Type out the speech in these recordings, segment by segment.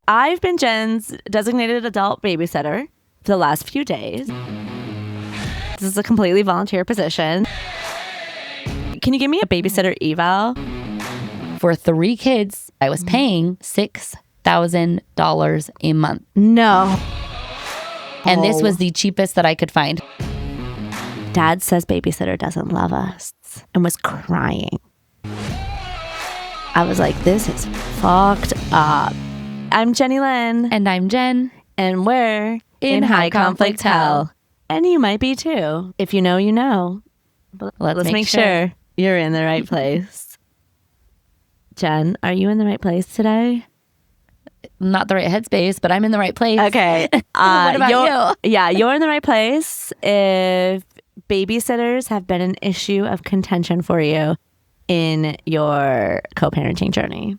I've been Jen's designated adult babysitter for the last few days. This is a completely volunteer position. Can you give me a babysitter eval? For 3 kids, I was paying $6,000 a month. No. And this was the cheapest that I could find. Dad says babysitter doesn't love us and was crying. I was like, this is fucked up. I'm Jenny Lynn. And I'm Jen. And we're in High Conflict Hell. And you might be too. If you know, you know. But let's make sure you're in the right place. Jen, are you in the right place today? Not the right headspace, but I'm in the right place. Okay. What about you? Yeah, you're in the right place if babysitters have been an issue of contention for you in your co-parenting journey.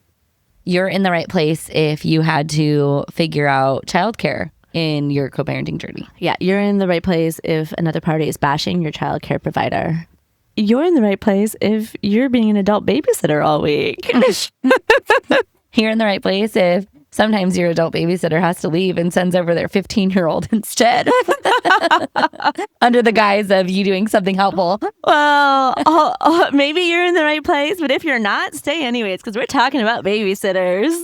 You're in the right place if you had to figure out childcare in your co-parenting journey. Yeah, you're in the right place if another party is bashing your childcare provider. You're in the right place if you're being an adult babysitter all week. You're in the right place if sometimes your adult babysitter has to leave and sends over their 15-year-old instead under the guise of you doing something helpful. Well, maybe you're in the right place, but if you're not, stay anyways, because we're talking about babysitters.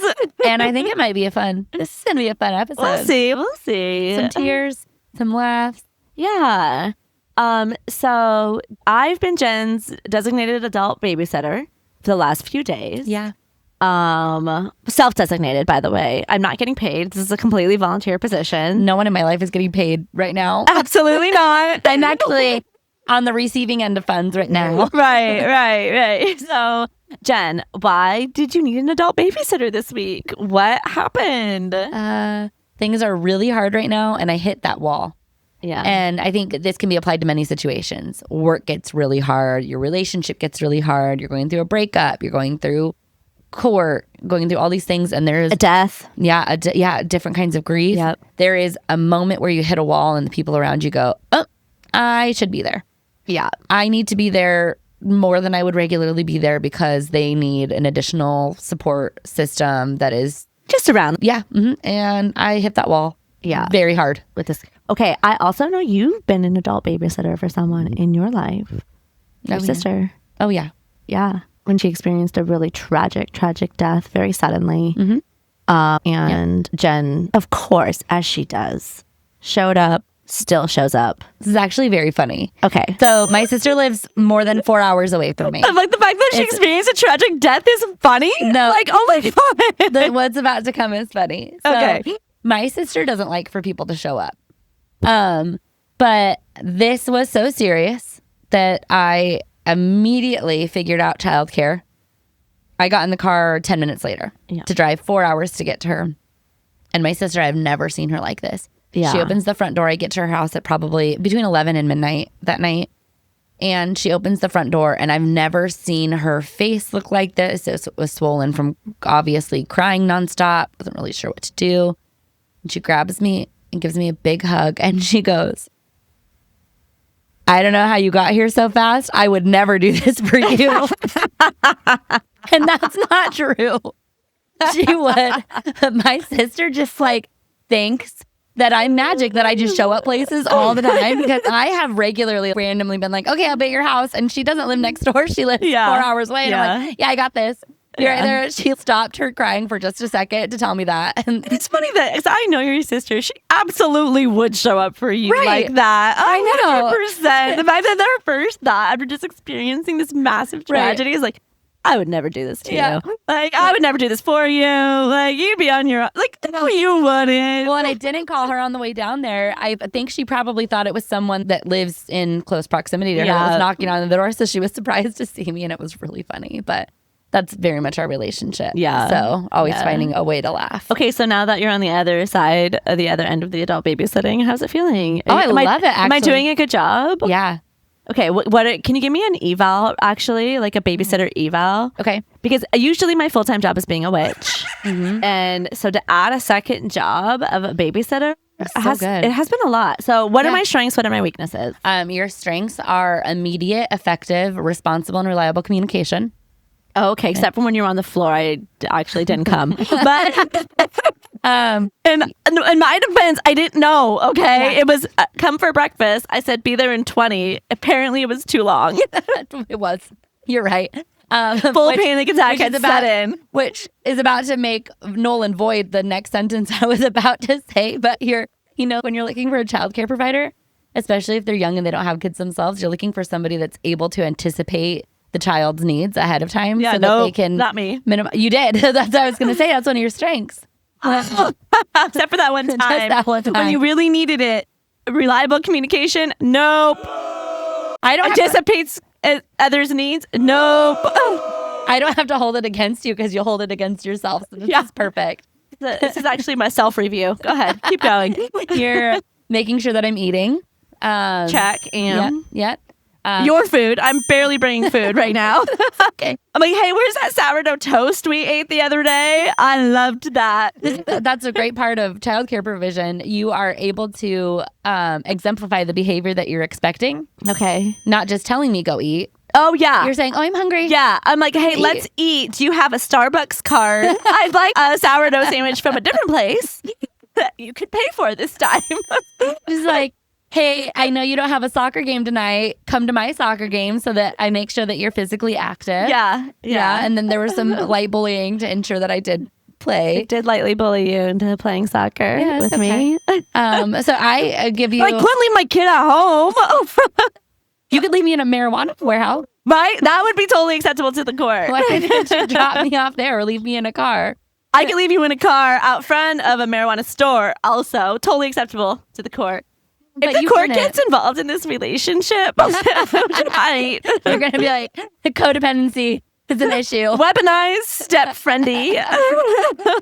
And I think it might be this is going to be a fun episode. We'll see. Some tears, some laughs. Yeah. So I've been Jen's designated adult babysitter for the last few days. Yeah. Self-designated, by the way. I'm not getting paid. This is a completely volunteer position. No one in my life is getting paid right now. Absolutely not. I'm actually on the receiving end of funds right now. Right. So, Jen, why did you need an adult babysitter this week? What happened? Things are really hard right now, and I hit that wall. Yeah. And I think this can be applied to many situations. Work gets really hard. Your relationship gets really hard. You're going through a breakup. You're going through court, going through all these things, and there's a death. Yeah, different kinds of grief. Yep. There is a moment where you hit a wall and the people around you go, oh, I should be there. Yeah. I need to be there more than I would regularly be there because they need an additional support system that is just around. Yeah. Mm-hmm. And I hit that wall. Yeah. Very hard with this. Okay. I also know you've been an adult babysitter for someone in your life. Your sister. Oh, yeah. Yeah. When she experienced a really tragic death very suddenly. Mm-hmm. And Jen, of course, as she does, showed up, still shows up. This is actually very funny. Okay. So my sister lives more than 4 hours away from me. Like the fact that she experienced a tragic death is funny? No. Like, oh my God. What's about to come is funny. So okay. My sister doesn't like for people to show up. But this was so serious that I immediately figured out childcare. I got in the car 10 minutes later to drive 4 hours to get to her. And my sister, I've never seen her like this. Yeah. She opens the front door. I get to her house at probably between 11 and midnight that night. And she opens the front door, and I've never seen her face look like this. It was swollen from obviously crying nonstop. Wasn't really sure what to do. And she grabs me and gives me a big hug. And she goes, I don't know how you got here so fast. I would never do this for you. And that's not true. She would. But my sister just thinks that I'm magic, that I just show up places all the time, because I have regularly randomly been like, okay, I'll be at your house. And she doesn't live next door. She lives 4 hours away. And I'm like, yeah, I got this. You're right there. She stopped her crying for just a second to tell me that. And it's funny that, because I know your sister, she absolutely would show up for you like that. I know. 100%. The fact that their first thought after just experiencing this massive tragedy is like, I would never do this to you. Like, I would never do this for you. Like, you'd be on your own. Like, no, you wouldn't. Well, and I didn't call her on the way down there. I think she probably thought it was someone that lives in close proximity to her that was knocking on the door. So she was surprised to see me, and it was really funny. But that's very much our relationship. Yeah. So always finding a way to laugh. Okay, so now that you're on the other side, the other end of the adult babysitting, how's it feeling? Oh, I love it, actually. Am I doing a good job? Yeah. Okay, what can you give me an eval, actually, like a babysitter eval? Okay. Because usually my full-time job is being a witch. Mm-hmm. And so to add a second job of a babysitter, it has been a lot. So what are my strengths? What are my weaknesses? Your strengths are immediate, effective, responsible, and reliable communication. Oh, okay, except for when you were on the floor, I actually didn't come. But And in my defense, I didn't know. Okay, it was come for breakfast. I said be there in 20. Apparently, it was too long. It was. You're right. Full panic attack had set in, which is about to make null and void the next sentence I was about to say. But when you're looking for a childcare provider, especially if they're young and they don't have kids themselves, you're looking for somebody that's able to anticipate the child's needs ahead of time. Yeah, so that they can not me. You did. That's what I was going to say. That's one of your strengths. Except for that one time. Just that one time. When you really needed it. Reliable communication? Nope. I don't anticipates others' needs? Nope. I don't have to hold it against you because you'll hold it against yourself. So this is perfect. This is actually my self-review. Go ahead. Keep going. You're making sure that I'm eating. Check. And yeah. Your food. I'm barely bringing food right now. Okay. I'm like, hey, where's that sourdough toast we ate the other day? I loved that. That's a great part of childcare provision. You are able to exemplify the behavior that you're expecting. Okay. Not just telling me go eat. Oh, yeah. You're saying, oh, I'm hungry. Yeah. I'm like, hey, let's eat. Do you have a Starbucks card? I'd like a sourdough sandwich from a different place that you could pay for this time. It's like, hey, I know you don't have a soccer game tonight. Come to my soccer game so that I make sure that you're physically active. Yeah. And then there was some light bullying to ensure that I did play. I did lightly bully you into playing soccer with me. So I give you... I couldn't leave my kid at home. You could leave me in a marijuana warehouse. Right? That would be totally acceptable to the court. Why didn't you drop me off there or leave me in a car? I could leave you in a car out front of a marijuana store also. Totally acceptable to the court. If the court gets involved in this relationship, right. You're going to be like, the codependency is an issue. Weaponized, step-friendly.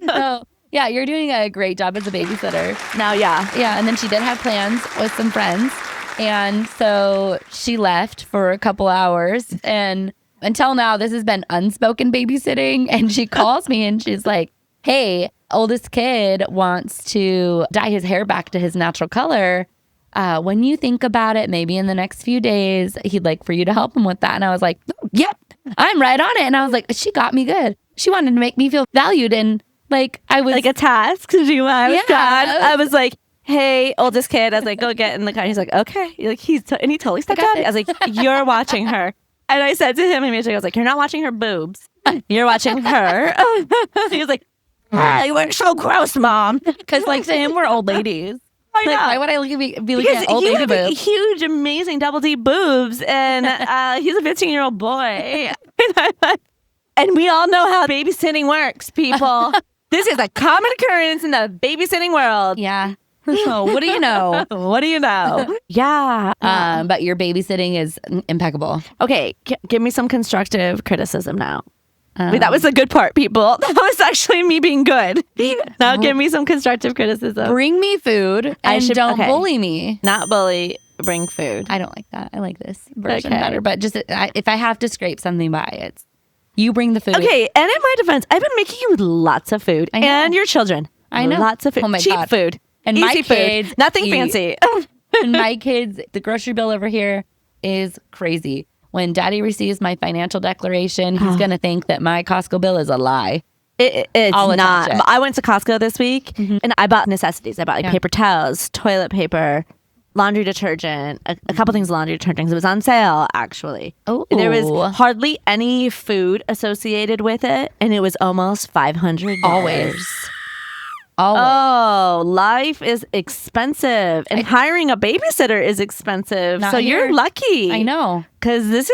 So, yeah, you're doing a great job as a babysitter. Now, yeah. Yeah, and then she did have plans with some friends. And so she left for a couple hours. And until now, this has been unspoken babysitting. And she calls me and she's like, hey, oldest kid wants to dye his hair back to his natural color. When you think about it, maybe in the next few days, he'd like for you to help him with that. And I was like, yep, I'm right on it. And I was like, she got me good. She wanted to make me feel valued. And like, I was like a task. I was like, hey, oldest kid. I was like, go get in the car. He's like, okay. Like and he totally stepped up. I was like, you're watching her. And I said to him immediately, I was like, you're not watching her boobs. You're watching her. He was like, you were so gross, Mom. Because like to him, we're old ladies. I know. Like, why would I be looking at old lady boobs? Huge, amazing double D boobs, and he's a 15-year-old boy. And we all know how babysitting works, people. This is a common occurrence in the babysitting world. Yeah. What do you know? What do you know? Yeah. But your babysitting is impeccable. Okay, give me some constructive criticism now. Wait, that was a good part, people. That was actually me being good. Now give me some constructive criticism. Bring me food and don't bully me. Not bully, bring food. I don't like that. I like this version better. But just if I have to scrape something by, it's you bring the food. Okay, and in my defense, I've been making you lots of food. And your children. I know. Lots of food. Oh my Cheap God. food. And easy my kids food. Nothing fancy. And my kids, the grocery bill over here is crazy. When Daddy receives my financial declaration, he's going to think that my Costco bill is a lie. It's not. I went to Costco this week and I bought necessities. I bought like paper towels, toilet paper, laundry detergent, a couple things of laundry detergent. It was on sale, actually. Oh, there was hardly any food associated with it, and it was almost $500. Always. Oh, life is expensive, and hiring a babysitter is expensive. So you're lucky. I know. Because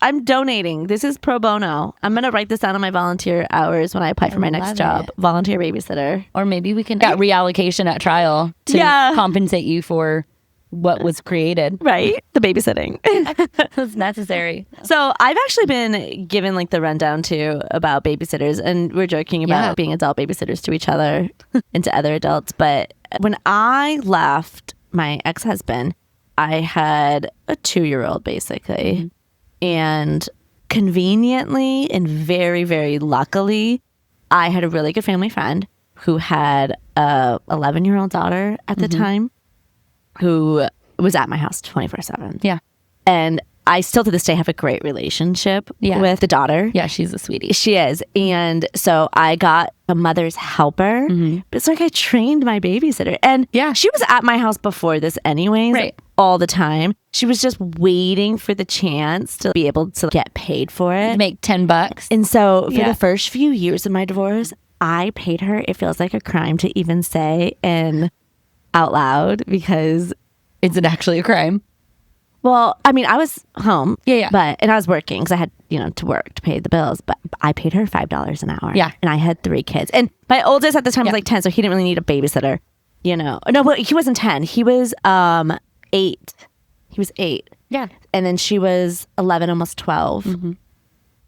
I'm donating. This is pro bono. I'm going to write this down on my volunteer hours when I apply for my next job. Volunteer babysitter. Or maybe we can get reallocation at trial to compensate you for what was created. Right. The babysitting. It's necessary. So I've actually been given like the rundown too about babysitters, and we're joking about being adult babysitters to each other and to other adults. But when I left my ex-husband, I had a 2-year-old basically. And conveniently and very, very luckily, I had a really good family friend who had a 11-year-old daughter at the time, who was at my house 24/7. Yeah. And I still to this day have a great relationship with the daughter. Yeah, she's a sweetie. She is. And so I got a mother's helper. But it's like I trained my babysitter. And she was at my house before this anyways, all the time. She was just waiting for the chance to be able to get paid for it. Make $10. And so for the first few years of my divorce, I paid her. It feels like a crime to even say and out loud because it's actually a crime. Well, I mean, I was home, but and I was working because I had, to work to pay the bills. But I paid her $5 an hour. Yeah, and I had 3 kids, and my oldest at the time was like 10, so he didn't really need a babysitter. No, but he wasn't 10. He was 8. He was 8. Yeah, and then she was 11, almost 12,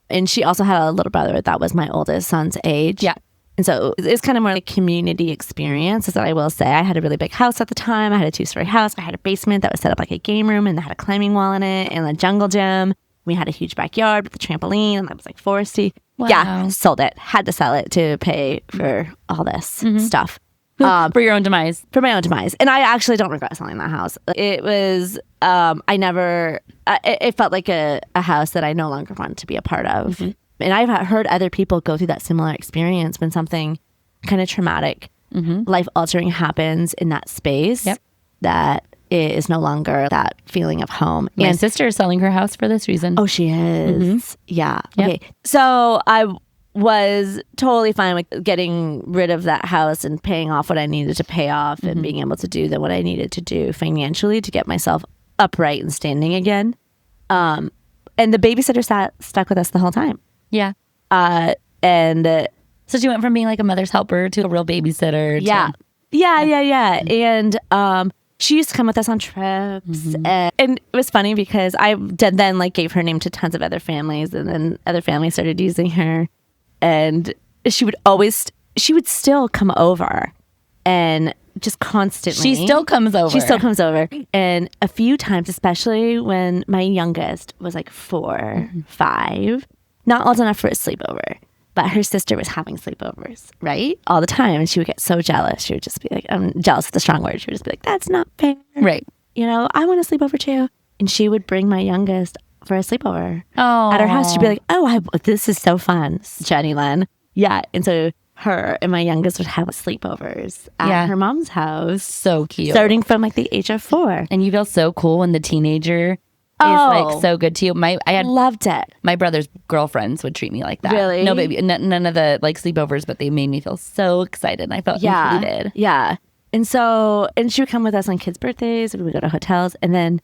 and she also had a little brother that was my oldest son's age. Yeah. And so it's kind of more like community experience, is that I will say. I had a really big house at the time. I had a 2-story house. I had a basement that was set up like a game room and it had a climbing wall in it and a jungle gym. We had a huge backyard with a trampoline and that was like foresty. Wow. Yeah, sold it. Had to sell it to pay for all this stuff. For your own demise. For my own demise. And I actually don't regret selling that house. It was, it felt like a house that I no longer wanted to be a part of. And I've heard other people go through that similar experience when something kind of traumatic, life-altering happens in that space that it is no longer that feeling of home. My sister is selling her house for this reason. Oh, she is? Yeah. Yep. Okay. So I was totally fine with getting rid of that house and paying off what I needed to pay off and being able to do what I needed to do financially to get myself upright and standing again. And the babysitter stuck with us the whole time. Yeah. And so she went from being like a mother's helper to a real babysitter. Yeah. And she used to come with us on trips. And it was funny because I then like gave her name to tons of other families, and then other families started using her. And she would still come over and just constantly. She still comes over. And a few times, especially when my youngest was like 4, 5, not old enough for a sleepover, but her sister was having sleepovers, right? All the time. And she would get so jealous. She would just be like, jealous is the strong word. She would just be like, that's not fair. Right. I want to sleep over too. And she would bring my youngest for a sleepover at her house. She'd be like, this is so fun, Jenny Lynn. Yeah. And so her and my youngest would have sleepovers at her mom's house. So cute. Starting from like the age of 4. And you feel so cool when the teenager is like so good to you. I loved it. My brother's girlfriends would treat me like that. Really? No, baby, none of the like sleepovers, but they made me feel so excited. And I felt included. Yeah. And she would come with us on kids' birthdays. We would go to hotels. And then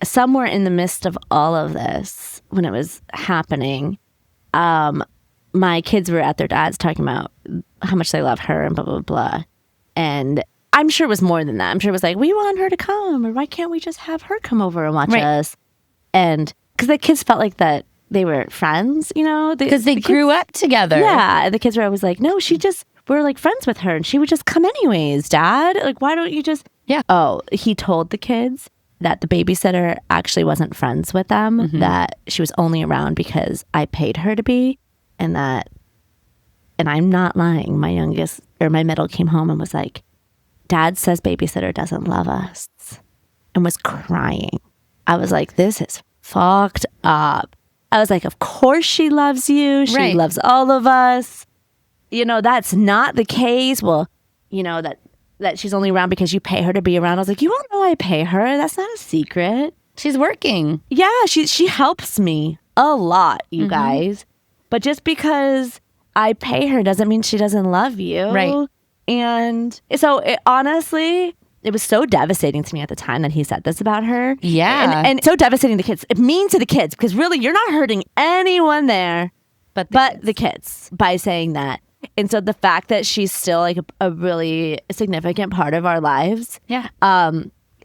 somewhere in the midst of all of this, when it was happening, my kids were at their dad's talking about how much they love her and blah, blah, blah. And I'm sure it was more than that. I'm sure it was like, we want her to come, or why can't we just have her come over and watch us? And because the kids felt like that they were friends, because they grew up together. Yeah. And the kids were always like, no, we're like friends with her and she would just come anyways, Dad. Like, why don't you just? Yeah. Oh, he told the kids that the babysitter actually wasn't friends with them, that she was only around because I paid her to be, and I'm not lying. My middle came home and was like, Dad says babysitter doesn't love us, and was crying. I was like, this is fucked up. I was like, of course she loves you. She loves all of us. That's not the case. Well, that she's only around because you pay her to be around. I was like, you all know I pay her. That's not a secret. She's working. Yeah, she helps me a lot, you guys. But just because I pay her doesn't mean she doesn't love you. Right. And so honestly, it was so devastating to me at the time that he said this about her. Yeah. And so devastating to the kids. Mean to the kids, because really you're not hurting anyone there but the kids by saying that. And so the fact that she's still like a really significant part of our lives,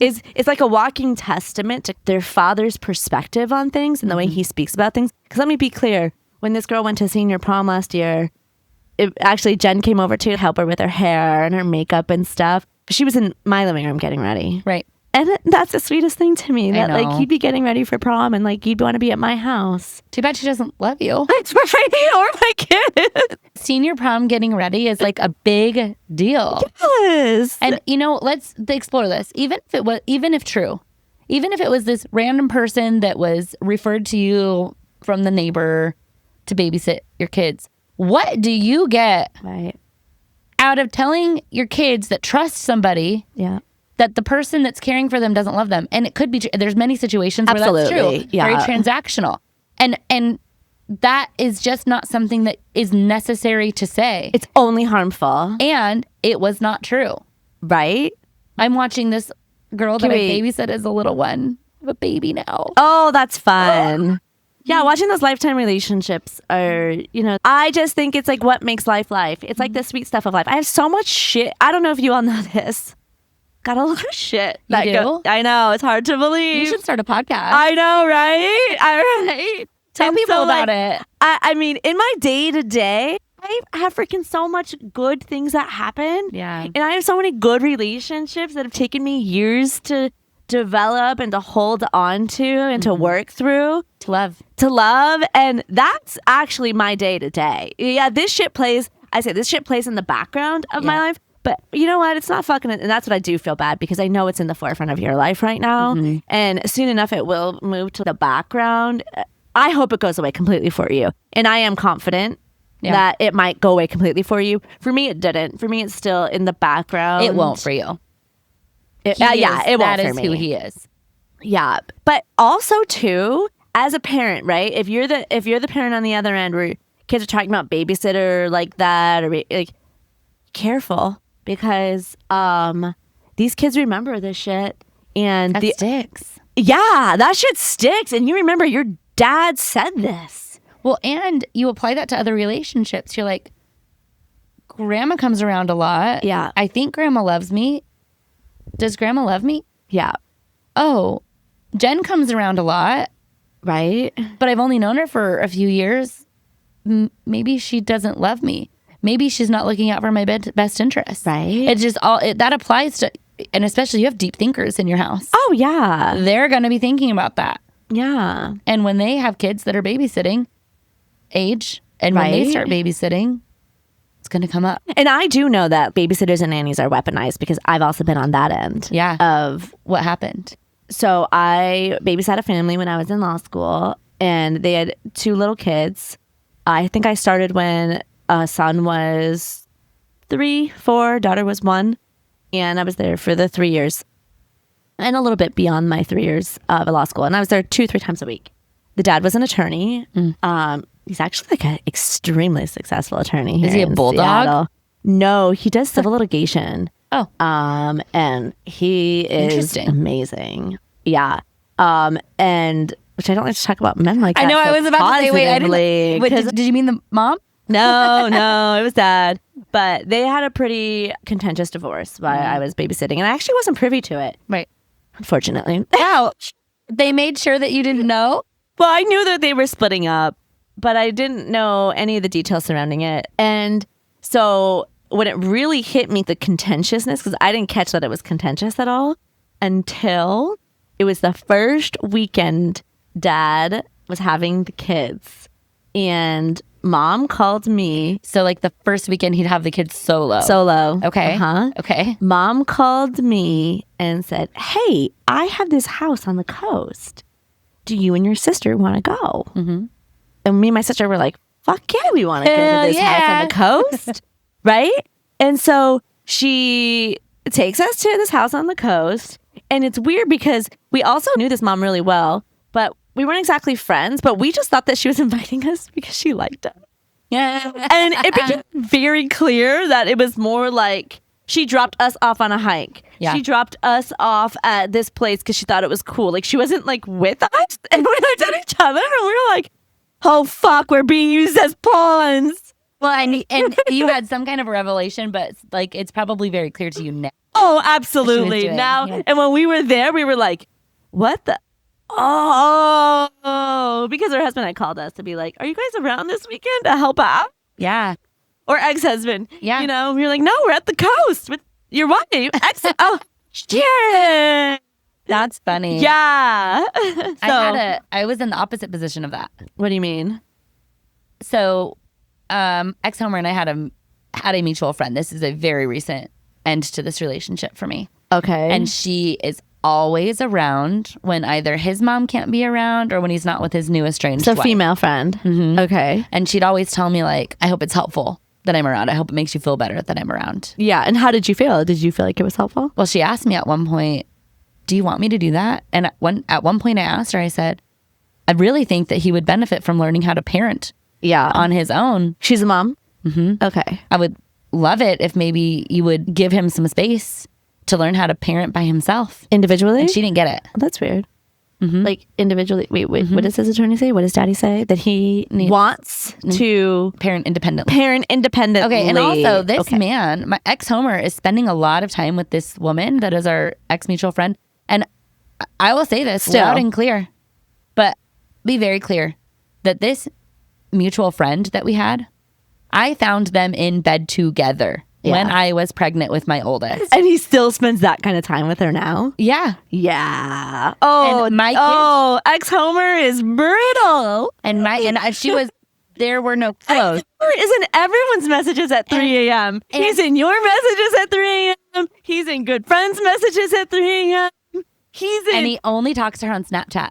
it's like a walking testament to their father's perspective on things and the way he speaks about things. Because let me be clear, when this girl went to senior prom last year, Jen came over to help her with her hair and her makeup and stuff. She was in my living room getting ready. Right. And that's the sweetest thing to me, that like you'd be getting ready for prom and like you'd want to be at my house. Too bad she doesn't love you. Or my kid. Senior prom getting ready is like a big deal. Yes. And let's explore this. Even if true, even if it was this random person that was referred to you from the neighbor to babysit your kids, what do you get out of telling your kids that trust somebody that the person that's caring for them doesn't love them? And it could be, there's many situations where that's true. Very transactional. And that is just not something that is necessary to say. It's only harmful. And it was not true. Right? I'm watching this girl that I babysat as a little one. I have a baby now. Oh, that's fun. Yeah, watching those lifetime relationships are, I just think it's like what makes life life. It's like the sweet stuff of life. I have so much shit. I don't know if you all know this. Got a lot of shit. You do? I know. It's hard to believe. You should start a podcast. I know, right? Right. Tell people about it. I mean, in my day-to-day, I have freaking so much good things that happen. Yeah. And I have so many good relationships that have taken me years to develop and to hold on to and to work through. To love. And that's actually my day-to-day. Yeah, this shit plays in the background of my life. But you know what? It's not fucking, and that's what I do feel bad, because I know it's in the forefront of your life right now. Mm-hmm. And soon enough, it will move to the background. I hope it goes away completely for you. And I am confident that it might go away completely for you. For me, it didn't. For me, it's still in the background. It won't for you. It won't for me. That is who he is. Yeah. But also, too, as a parent, right? If you're the parent on the other end where kids are talking about babysitter like that, or like, careful. Because these kids remember this shit. And that sticks. Yeah, that shit sticks. And you remember your dad said this. Well, and you apply that to other relationships. You're like, grandma comes around a lot. Yeah. I think grandma loves me. Does grandma love me? Yeah. Oh, Jen comes around a lot. Right. But I've only known her for a few years. Maybe she doesn't love me. Maybe she's not looking out for my best interests. Right. It's just that applies to, and especially you have deep thinkers in your house. Oh, yeah. They're going to be thinking about that. Yeah. And when they have kids that are babysitting age, and when they start babysitting, it's going to come up. And I do know that babysitters and nannies are weaponized, because I've also been on that end. Yeah. Of what happened. So I babysat a family when I was in law school, and they had 2 little kids. I think I started when son was 3, 4, daughter was 1, and I was there for the 3 years and a little bit beyond my 3 years of law school. And I was there 2-3 times a week. The dad was an attorney. He's actually like an extremely successful attorney. Is he a bulldog? Seattle. No, he does civil litigation. Oh. And he is amazing. Yeah. And which I don't like to talk about men like that. I know, I was about to say, did you mean the mom? No, it was dad. But they had a pretty contentious divorce while I was babysitting. And I actually wasn't privy to it. Right. Unfortunately. Ouch. They made sure that you didn't know? Well, I knew that they were splitting up, but I didn't know any of the details surrounding it. And so when it really hit me, the contentiousness, because I didn't catch that it was contentious at all until it was the first weekend dad was having the kids. And mom called me. So like the first weekend he'd have the kids solo. Okay. Okay. Mom called me and said, hey, I have this house on the coast. Do you and your sister want to go? Mm-hmm. And me and my sister were like, fuck yeah, we want to go to this house on the coast. Right? And so she takes us to this house on the coast. And it's weird because we also knew this mom really well, but we weren't exactly friends, but we just thought that she was inviting us because she liked us. Yeah. And it became very clear that it was more like she dropped us off on a hike. Yeah. She dropped us off at this place because she thought it was cool. Like, she wasn't like with us. And we looked at each other and we were like, oh, fuck, we're being used as pawns. Well, and you had some kind of a revelation, but like it's probably very clear to you now. Oh, absolutely. Now, and when we were there, we were like, what the? Oh, because her husband had called us to be like, are you guys around this weekend to help out? Yeah. Or ex-husband. Yeah. You know, we're like, no, we're at the coast with your wife. Oh, shit. That's funny. Yeah. I was in the opposite position of that. What do you mean? So, ex-Homer and I had a mutual friend. This is a very recent end to this relationship for me. Okay. And she is always around when either his mom can't be around or when he's not with his new estranged wife. female friend. Okay. And she'd always tell me like, I hope it's helpful that I'm around. I hope it makes you feel better that I'm around. Yeah. And how did you feel? Did you feel like it was helpful? Well, she asked me at one point, do you want me to do that? And at one point I asked her, I said, I really think that he would benefit from learning how to parent on his own. She's a mom? Okay. I would love it if maybe you would give him some space to learn how to parent by himself. Individually? And she didn't get it. Oh, that's weird. Like individually. Wait, what does his attorney say? What does daddy say? That he wants to parent independently. Okay, and also this man, my ex-Homer, is spending a lot of time with this woman that is our ex-mutual friend. And I will say this loud and clear, but be very clear that this mutual friend that we had, I found them in bed together when I was pregnant with my oldest. And he still spends that kind of time with her now? Yeah. Yeah. Oh, ex-Homer is brutal. And she was, there were no clothes. Homer is in everyone's messages at 3 a.m. He's in your messages at 3 a.m. He's in good friends' messages at 3 a.m. And he only talks to her on Snapchat.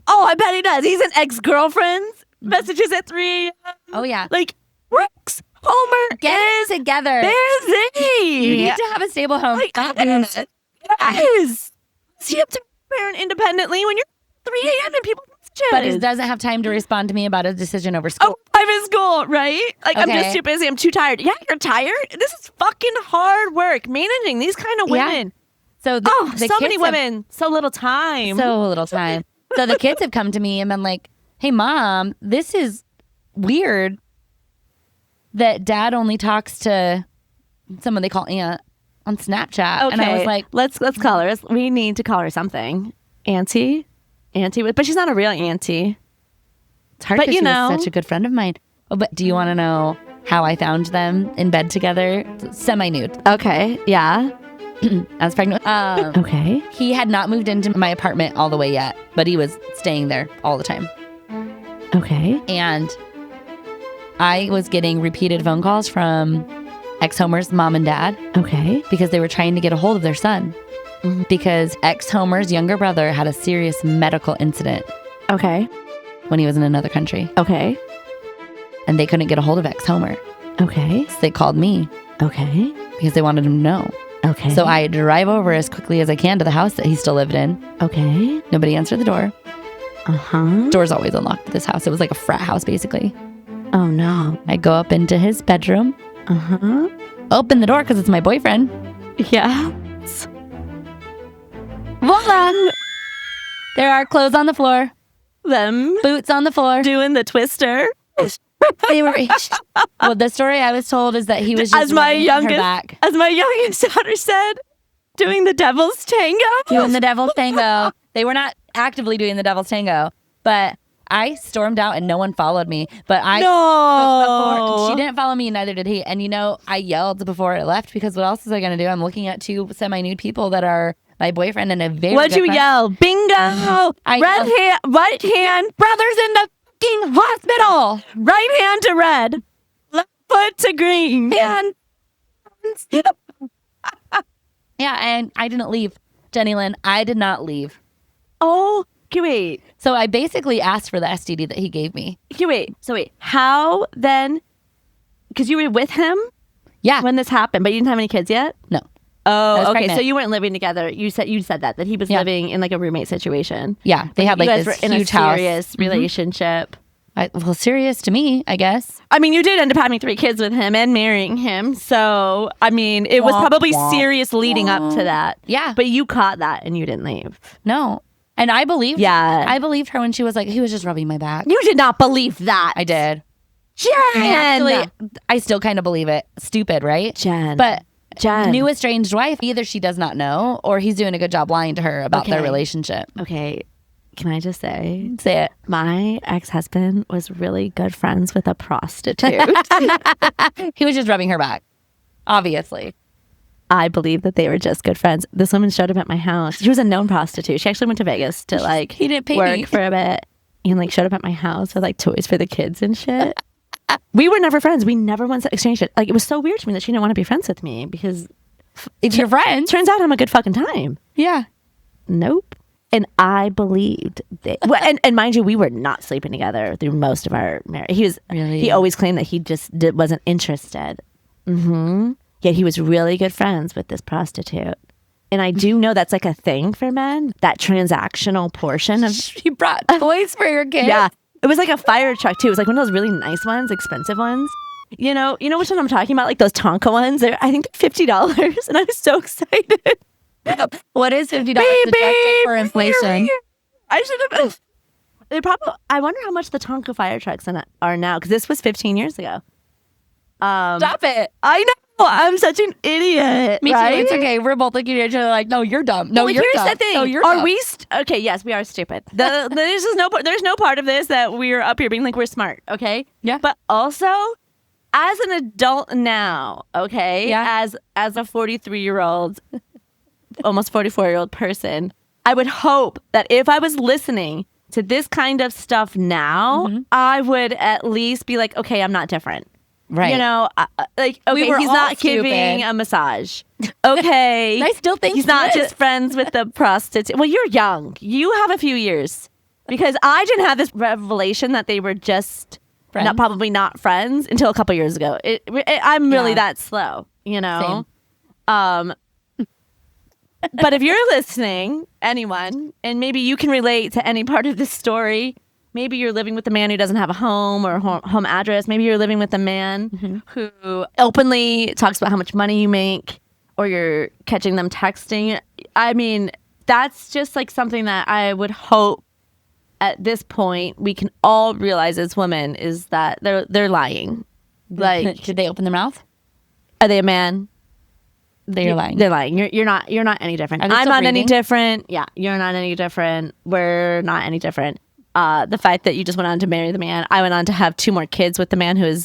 I bet he does. He's in ex-girlfriends' messages at 3 a.m. Oh, yeah. Like, Rex, Homer, get it together. Busy. You need to have a stable home. Yes. So you have to parent independently when you're 3 a.m. and people messages. But he doesn't have time to respond to me about a decision over school. I'm in school, right? Like, I'm just too busy. I'm too tired. Yeah, you're tired? This is fucking hard work, managing these kind of women. Yeah. So so many women, so little time. So little time. So the kids have come to me and been like, hey, Mom, this is weird that Dad only talks to someone they call Aunt on Snapchat. Okay. And I was like, let's call her. We need to call her something. Auntie, but she's not a real auntie. It's hard because she was such a good friend of mine. Oh, but do you want to know how I found them in bed together? Semi-nude. Okay, yeah. I was pregnant. Okay. He had not moved into my apartment all the way yet, but he was staying there all the time. Okay. And I was getting repeated phone calls from ex-Homer's mom and dad. Okay. Because they were trying to get a hold of their son. Because ex-Homer's younger brother had a serious medical incident. Okay. When he was in another country. Okay. And they couldn't get a hold of ex-Homer. Okay. So they called me. Okay. Because they wanted him to know. Okay. So I drive over as quickly as I can to the house that he still lived in. Okay. Nobody answered the door. Uh-huh. Door's always unlocked at this house. It was like a frat house, basically. Oh, no. I go up into his bedroom. Uh-huh. Open the door because it's my boyfriend. Yeah. Voila! There are clothes on the floor. Them. Boots on the floor. Doing the twister. They were. Well, the story I was told is that he was just as my youngest daughter said, doing the devil's tango. Doing the devil's tango. They were not actively doing the devil's tango, but I stormed out and no one followed me. But she didn't follow me, neither did he. And I yelled before I left because what else was I going to do? I'm looking at two semi-nude people that are my boyfriend and a very What'd you yell? Bingo! Right hand, brothers in the fucking hospital. Right hand to red, left foot to green. And yeah, and I didn't leave, Jenny Lynn. I did not leave. Oh, wait. So I basically asked for the STD that he gave me. Wait. How then? Because you were with him? Yeah. When this happened, but you didn't have any kids yet? No. Oh, okay. Pregnant. So you weren't living together. You said that he was living in like a roommate situation. Yeah, they had like this huge house. In a serious relationship. Well, serious to me, I guess. I mean, you did end up having 3 kids with him and marrying him. So, I mean, it was probably serious leading up to that. Yeah. But you caught that and you didn't leave. No. And I believed I believed her when she was like, he was just rubbing my back. You did not believe that. I did. Jen! I still kind of believe it. Stupid, right? Jen. But new estranged wife, either she does not know or he's doing a good job lying to her about their relationship. Okay. Can I just say it? My ex-husband was really good friends with a prostitute. He was just rubbing her back, obviously. I believe that they were just good friends. This woman showed up at my house. She was a known prostitute. She actually went to Vegas to he didn't pay work me for a bit and showed up at my house with toys for the kids and shit. We were never friends. We never once exchanged it. It was so weird to me that she didn't want to be friends with me because if you're friends, turns out I'm a good fucking time. Yeah. nope. And I believed that. Well, and mind you, we were not sleeping together through most of our marriage. He always claimed that he just wasn't interested. Yet he was really good friends with this prostitute. And I do know that's like a thing for men, that transactional portion of. You brought toys for your kids? Yeah. It was like a fire truck too. It was like one of those really nice ones, expensive ones. You know which one I'm talking about? Like those Tonka ones. I think they're $50, and I was so excited. What is $50 adjusted for inflation? I should have. They probably. I wonder how much the Tonka fire trucks are now, because this was 15 years ago. Stop it! I know. I'm such an idiot. Me right? too. It's okay. We're both looking at each other like, no, you're dumb. No, you're dumb. Here's the thing. No, you're are dumb. we? Okay, yes, we are stupid. There's no part of this that we're up here being like we're smart. Okay. Yeah. But also, as an adult now, okay, yeah. as a 43-year-old, almost 44-year-old person, I would hope that if I was listening to this kind of stuff now, I would at least be like, okay, I'm not different. Right. You know, like, okay, he's not giving a massage. Okay. I still think he's not just friends with the prostitute. Well, you're young. You have a few years. Because I didn't have this revelation that they were just probably not friends until a couple years ago. I'm really that slow, you know? Same. But if you're listening, anyone, and maybe you can relate to any part of this story. Maybe you're living with a man who doesn't have a home or home address. Maybe you're living with a man who openly talks about how much money you make, or you're catching them texting. I mean, that's just like something that I would hope at this point we can all realize as women is that they're lying. Like, did they open their mouth? Are they a man? They're lying. They're lying. You're not any different. I'm not any different. Yeah, you're not any different. We're not any different. The fact that you just went on to marry the man, I went on to have 2 more kids with the man whose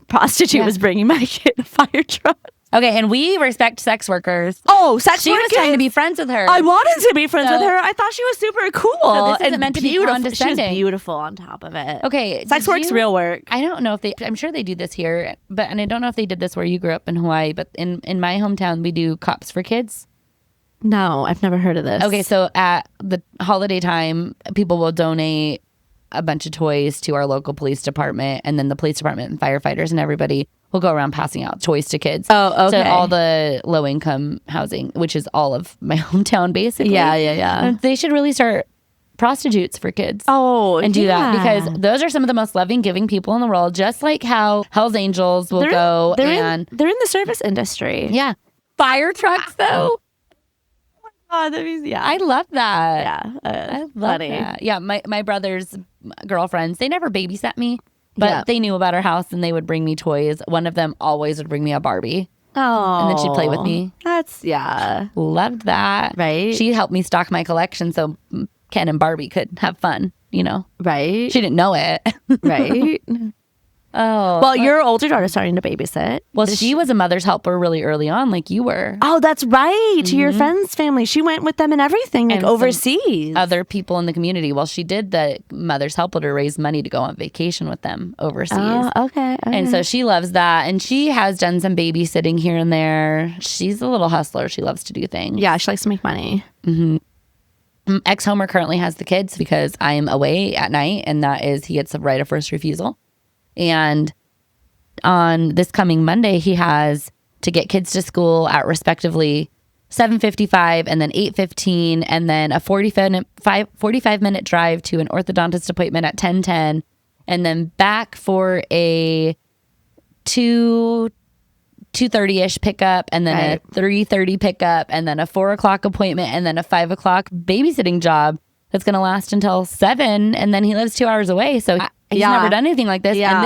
prostitute was bringing my kid a fire truck. Okay, and we respect sex workers. Oh, sex workers! She was trying to be friends with her. I wanted to be friends with her. I thought she was super cool. So this isn't meant to be condescending. She was beautiful on top of it. Okay, sex work's real work. I don't know if I'm sure they do this here, and I don't know if they did this where you grew up in Hawaii, but in my hometown we do cops for kids. No, I've never heard of this. Okay, so at the holiday time, people will donate a bunch of toys to our local police department, and then the police department and firefighters and everybody will go around passing out toys to kids. Oh, okay. To all the low-income housing, which is all of my hometown, basically. Yeah. And they should really start prostitutes for kids. Oh, and do that, because those are some of the most loving, giving people in the world. Just like how Hell's Angels will go they're in the service industry. Yeah, fire trucks though. Oh, that means, I love that. Yeah, I love that. Yeah, my brother's girlfriends, they never babysat me, but they knew about our house and they would bring me toys. One of them always would bring me a Barbie. Oh, and then she'd play with me. That's loved that. Right. She helped me stock my collection so Ken and Barbie could have fun. You know. Right. She didn't know it. Right. Oh. Well, your older daughter's starting to babysit. Well, she was a mother's helper really early on, like you were. Oh, that's right. To your friend's family. She went with them and everything, like overseas. Other people in the community. Well, she did the mother's helper to raise money to go on vacation with them overseas. Oh, okay. And so she loves that. And she has done some babysitting here and there. She's a little hustler. She loves to do things. Yeah, she likes to make money. Ex-Homer currently has the kids because I'm away at night, and that is he gets the right of first refusal. And on this coming Monday, he has to get kids to school at respectively 7:55 and then 8:15, and then a 45-minute drive to an orthodontist appointment at 10:10, and then back for a 2:30ish pickup, and then a 3:30 pickup, and then a 4 o'clock appointment, and then a 5 o'clock babysitting job that's going to last until 7, and then he lives 2 hours away. So he's never done anything like this, and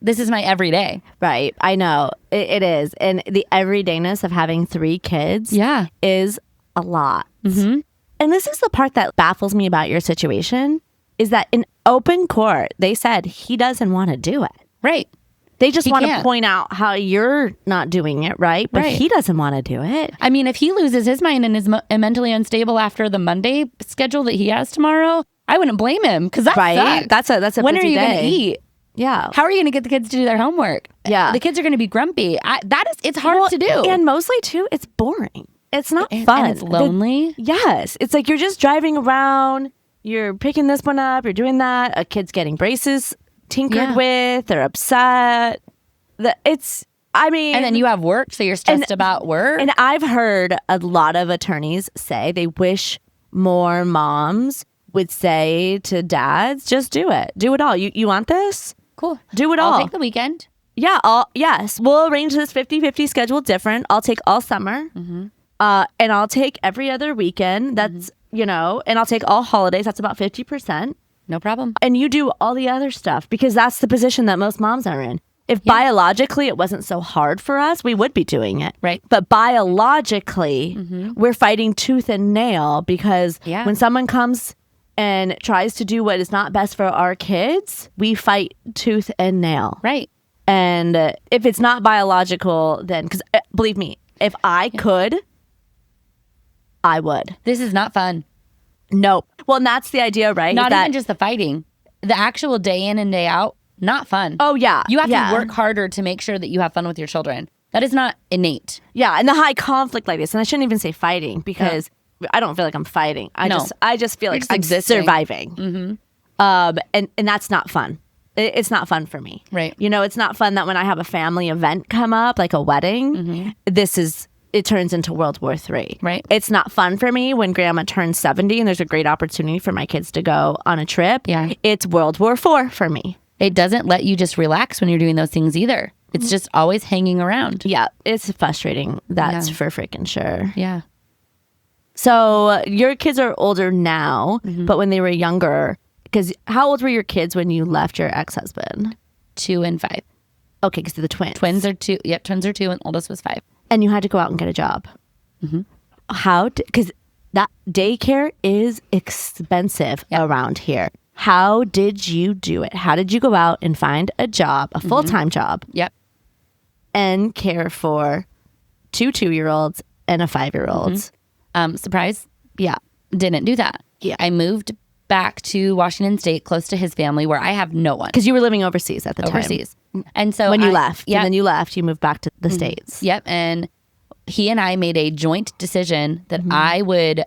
this is my everyday. Right, I know it is, and the everydayness of having 3 kids, is a lot. And this is the part that baffles me about your situation, is that in open court they said he doesn't want to do it. Right. They just want to point out how you're not doing it right, but he doesn't want to do it. I mean, if he loses his mind and is mentally unstable after the Monday schedule that he has tomorrow, I wouldn't blame him, because that sucks. That's a when are you going to eat? Yeah. How are you going to get the kids to do their homework? Yeah. The kids are going to be grumpy. It's hard to do. And mostly too, it's boring. It's not fun. And it's lonely. Yes. It's like you're just driving around, you're picking this one up, you're doing that. A kid's getting braces tinkered with, they're upset. And then you have work, so you're stressed about work. And I've heard a lot of attorneys say they wish more moms would say to dads, just do it. Do it all. You want this? Cool. Do it all. I'll take the weekend. Yeah. Yes. We'll arrange this 50-50 schedule different. I'll take all summer. And I'll take every other weekend. That's, and I'll take all holidays. That's about 50%. No problem. And you do all the other stuff because that's the position that most moms are in. If biologically it wasn't so hard for us, we would be doing it. Right. But biologically, we're fighting tooth and nail because when someone comes and tries to do what is not best for our kids, we fight tooth and nail. Right. And if it's not biological, then, because believe me, if I could, I would. This is not fun. No. Well, and that's the idea, right? Not even just the fighting. The actual day in and day out, not fun. Oh, yeah. You have to work harder to make sure that you have fun with your children. That is not innate. Yeah, and the high conflict like this, and I shouldn't even say fighting because I don't feel like I'm fighting. I just feel like I'm surviving. And that's not fun. It's not fun for me. Right. It's not fun that when I have a family event come up, like a wedding, it turns into World War III. Right. It's not fun for me when grandma turns 70 and there's a great opportunity for my kids to go on a trip. Yeah. It's World War IV for me. It doesn't let you just relax when you're doing those things either. It's just always hanging around. Yeah. It's frustrating. That's for freaking sure. Yeah. So your kids are older now, but when they were younger, because how old were your kids when you left your ex-husband? 2 and 5. Okay, because they're the twins. Twins are 2. Yep, twins are 2 and oldest was 5. And you had to go out and get a job. How? Because that daycare is expensive around here. How did you do it? How did you go out and find a job, a full-time job? Yep. And care for 2 2-year-olds and a 5-year-old? Surprise. Yeah. Didn't do that. Yeah. I moved back to Washington State, close to his family, where I have no one. Because you were living overseas at the time. Overseas. And so when you left. And then you left, you moved back to the States. Yep. And he and I made a joint decision that I would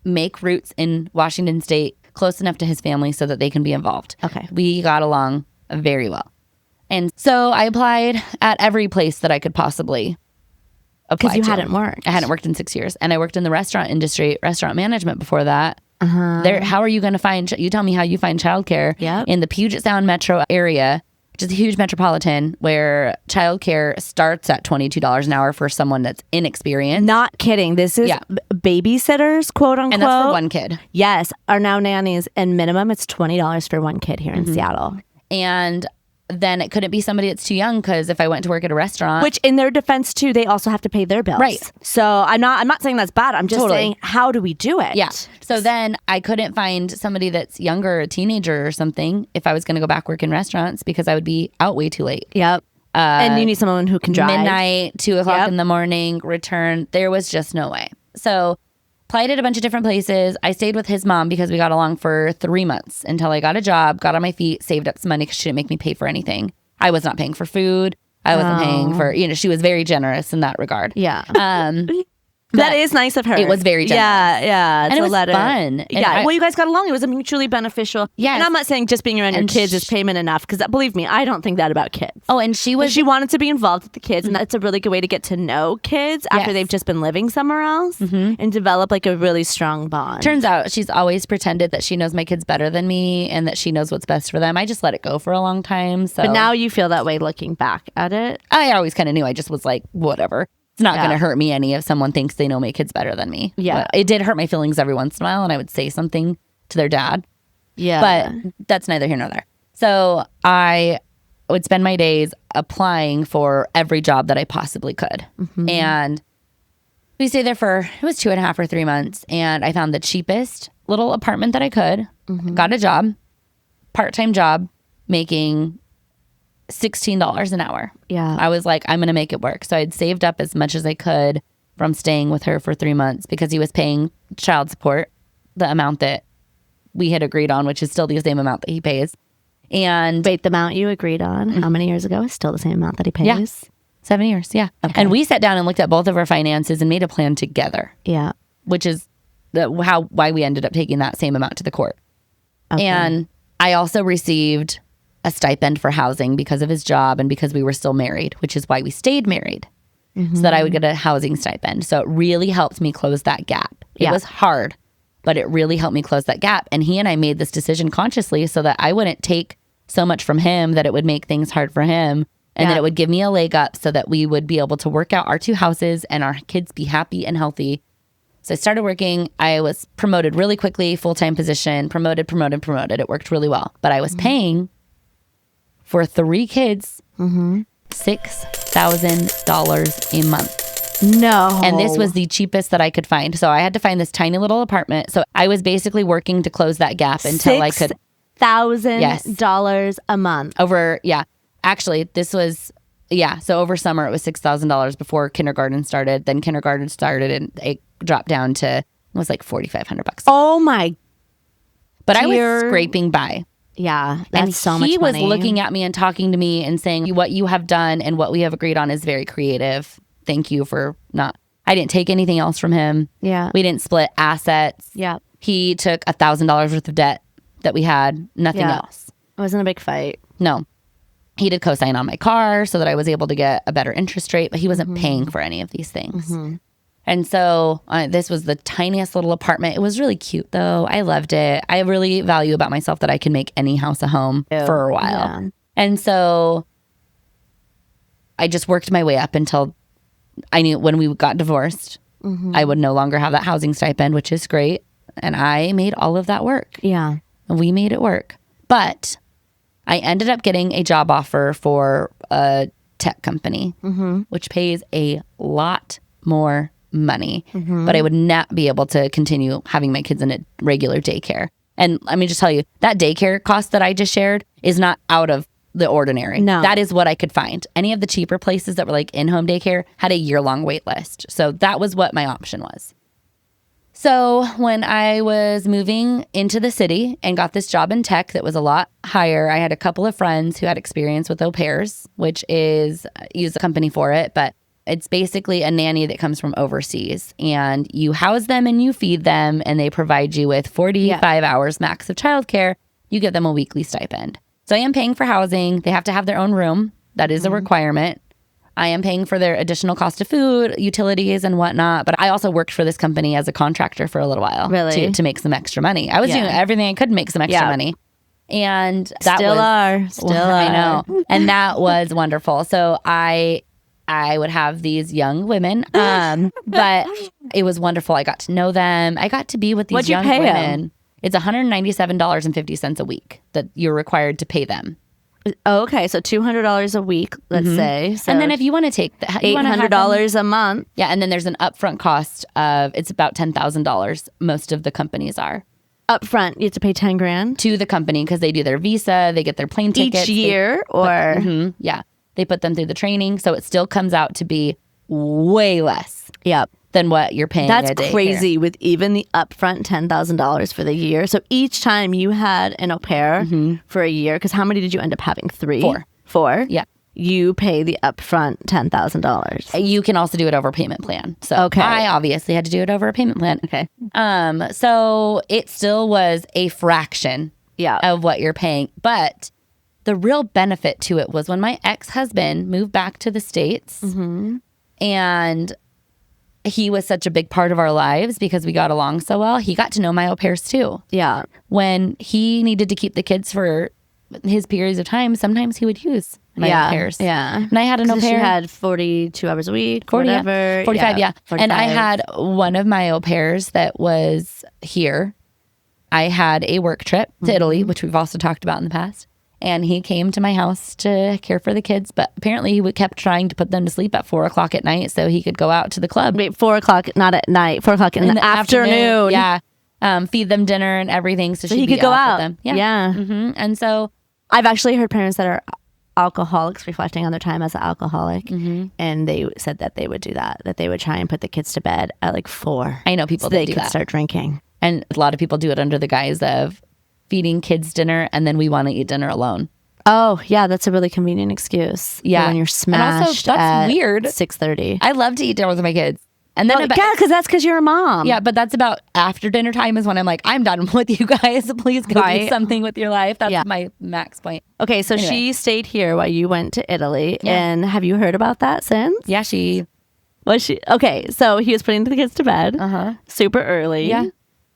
make roots in Washington State close enough to his family so that they can be involved. Okay. We got along very well. And so I applied at every place that I could possibly apply to. Because you hadn't worked. I hadn't worked in 6 years. And I worked in the restaurant industry, restaurant management before that. How are you going to find, you tell me how you find childcare in the Puget Sound metro area, which is a huge metropolitan where childcare starts at $22 an hour for someone that's inexperienced. Not kidding. This is babysitters, quote unquote. And that's for one kid. Yes, are now nannies, and minimum it's $20 for one kid here in Seattle. And then it couldn't be somebody that's too young, because if I went to work at a restaurant, which in their defense too, they also have to pay their bills. Right. So I'm not saying that's bad. I'm just saying, how do we do it? Yeah. So then I couldn't find somebody that's younger, a teenager or something, if I was going to go back work in restaurants, because I would be out way too late. Yep. And you need someone who can drive. Midnight, 2 o'clock in the morning, return. There was just no way. So applied at a bunch of different places. I stayed with his mom because we got along for 3 months until I got a job, got on my feet, saved up some money because she didn't make me pay for anything. I was not paying for food. I wasn't paying for, she was very generous in that regard. Yeah. That is nice of her. It was very generous. Yeah. And it was fun. Yeah. Well, you guys got along. It was mutually beneficial. Yeah. And I'm not saying just being around your kids is payment enough, because believe me, I don't think that about kids. Oh, and she wanted to be involved with the kids, and that's a really good way to get to know kids after they've just been living somewhere else and develop like a really strong bond. Turns out she's always pretended that she knows my kids better than me and that she knows what's best for them. I just let it go for a long time. So. But now you feel that way looking back at it? I always kind of knew. I just was like, whatever. It's not going to hurt me any if someone thinks they know my kids better than me. Yeah. But it did hurt my feelings every once in a while, and I would say something to their dad. Yeah. But that's neither here nor there. So I would spend my days applying for every job that I possibly could. And we stayed there for, it was 2.5 or 3 months. And I found the cheapest little apartment that I could, got a job, part-time job, making $16 an hour. Yeah. I was like, I'm going to make it work. So I'd saved up as much as I could from staying with her for 3 months, because he was paying child support, the amount that we had agreed on, which is still the same amount that he pays. And wait, the amount you agreed on how many years ago is still the same amount that he pays? Yeah. 7 years, yeah. Okay. And we sat down and looked at both of our finances and made a plan together. Yeah. Which is why we ended up taking that same amount to the court. Okay. And I also received a stipend for housing because of his job and because we were still married, which is why we stayed married, so that I would get a housing stipend. So it really helped me close that gap. It was hard, but it really helped me close that gap. And he and I made this decision consciously so that I wouldn't take so much from him that it would make things hard for him. And that it would give me a leg up so that we would be able to work out our 2 houses and our kids be happy and healthy. So I started working. I was promoted really quickly, full-time position, promoted. It worked really well. But I was paying for 3 kids $6,000 a month. No. And this was the cheapest that I could find. So I had to find this tiny little apartment. So I was basically working to close that gap until I could. $6,000 a month. Actually, this was, so over summer it was $6,000 before kindergarten started. Then kindergarten started and it dropped down to, it was like $4,500. Oh my. But I was scraping by. Yeah, that's so much money. He was looking at me and talking to me and saying, what you have done and what we have agreed on is very creative. Thank you for not, I didn't take anything else from him. Yeah. We didn't split assets. Yeah. He took $1,000 worth of debt that we had, nothing else. It wasn't a big fight. No. He did co-sign on my car so that I was able to get a better interest rate, but he wasn't paying for any of these things. And so this was the tiniest little apartment. It was really cute, though. I loved it. I really value about myself that I can make any house a home for a while. Yeah. And so I just worked my way up until I knew when we got divorced, I would no longer have that housing stipend, which is great. And I made all of that work. Yeah. We made it work. But I ended up getting a job offer for a tech company, which pays a lot more money. But I would not be able to continue having my kids in a regular daycare. And let me just tell you, that daycare cost that I just shared is not out of the ordinary. No. That is what I could find. Any of the cheaper places that were like in-home daycare had a year-long wait list. So that was what my option was. So when I was moving into the city and got this job in tech that was a lot higher, I had a couple of friends who had experience with au pairs, which is, use a company for it, but it's basically a nanny that comes from overseas. And you house them and you feed them and they provide you with 45 hours max of childcare. You give them a weekly stipend. So I am paying for housing. They have to have their own room. That is a requirement. I am paying for their additional cost of food, utilities, and whatnot. But I also worked for this company as a contractor for a little while. Really? To make some extra money. I was doing everything I could to make some extra money. And that Still are. I know. And that was wonderful. So I would have these young women. But it was wonderful. I got to know them. I got to be with these What'd you young pay women. them? It's $197.50 a week that you're required to pay them. Oh, okay, so $200 a week, let's say. So and then if you want to take the $800 a month. Yeah, and then there's an upfront cost of, it's about $10,000. Most of the companies are. Upfront, you have to pay $10,000 to the company because they do their visa, they get their plane tickets. Each year, yeah. They put them through the training, so it still comes out to be way less. Yep. Than what you're paying. That's crazy with even the upfront $10,000 for the year. So each time you had an au pair for a year, because how many did you end up having? 3? 4? Yeah. You pay the upfront $10,000. You can also do it over a payment plan. So I obviously had to do it over a payment plan. Okay. So it still was a fraction of what you're paying. But the real benefit to it was when my ex-husband moved back to the States and he was such a big part of our lives because we got along so well. He got to know my au pairs too. Yeah. When he needed to keep the kids for his periods of time, sometimes he would use my au pairs. Yeah. And I had an au pair. She had 42 hours a week, 40, whatever. 45, yeah. 45. And I had one of my au pairs that was here. I had a work trip to Italy, which we've also talked about in the past. And he came to my house to care for the kids. But apparently he kept trying to put them to sleep at 4 o'clock at night so he could go out to the club. Wait, 4 o'clock, not at night, 4 o'clock in the afternoon. Yeah. Feed them dinner and everything so she could go out with them. Yeah. And so I've actually heard parents that are alcoholics reflecting on their time as an alcoholic. And they said that they would do that they would try and put the kids to bed at like 4. I know people so that they do could that. start drinking. And a lot of people do it under the guise of feeding kids dinner and then we want to eat dinner alone. Oh, yeah, that's a really convenient excuse. Yeah. When you're smashed And also, that's weird. 6:30. I love to eat dinner with my kids. And then yeah, because you're a mom. Yeah, but that's about after dinner time is when I'm like, I'm done with you guys. Please go do something with your life. That's my max point. Okay, so she stayed here while you went to Italy. Yeah. And have you heard about that since? Yeah, Okay, so he was putting the kids to bed super early. Yeah.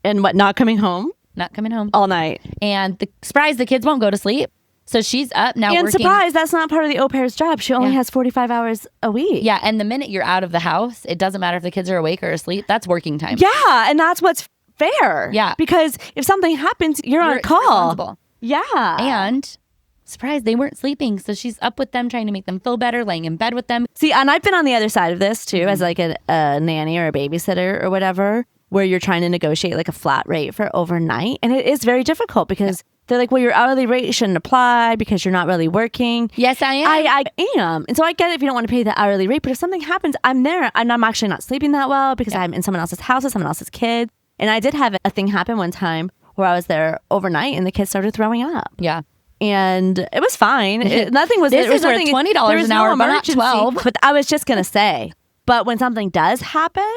And not coming home? Not coming home. All night. And surprise, the kids won't go to sleep. So she's up now and working. Surprise, that's not part of the au pair's job. She only has 45 hours a week. Yeah, and the minute you're out of the house, it doesn't matter if the kids are awake or asleep. That's working time. Yeah, and that's what's fair. Yeah. Because if something happens, you're on call. Yeah. And surprise, they weren't sleeping. So she's up with them, trying to make them feel better, laying in bed with them. See, and I've been on the other side of this too, as like a nanny or a babysitter or whatever, where you're trying to negotiate like a flat rate for overnight. And it is very difficult because they're like, well, your hourly rate shouldn't apply because you're not really working. Yes, I am. I am. And so I get it if you don't want to pay the hourly rate, but if something happens, I'm there and I'm actually not sleeping that well because I'm in someone else's house with someone else's kid. And I did have a thing happen one time where I was there overnight and the kids started throwing up. Yeah. And it was fine. Nothing was. This it was is worth $20 an hour, but not 12. But I was just gonna say. But when something does happen,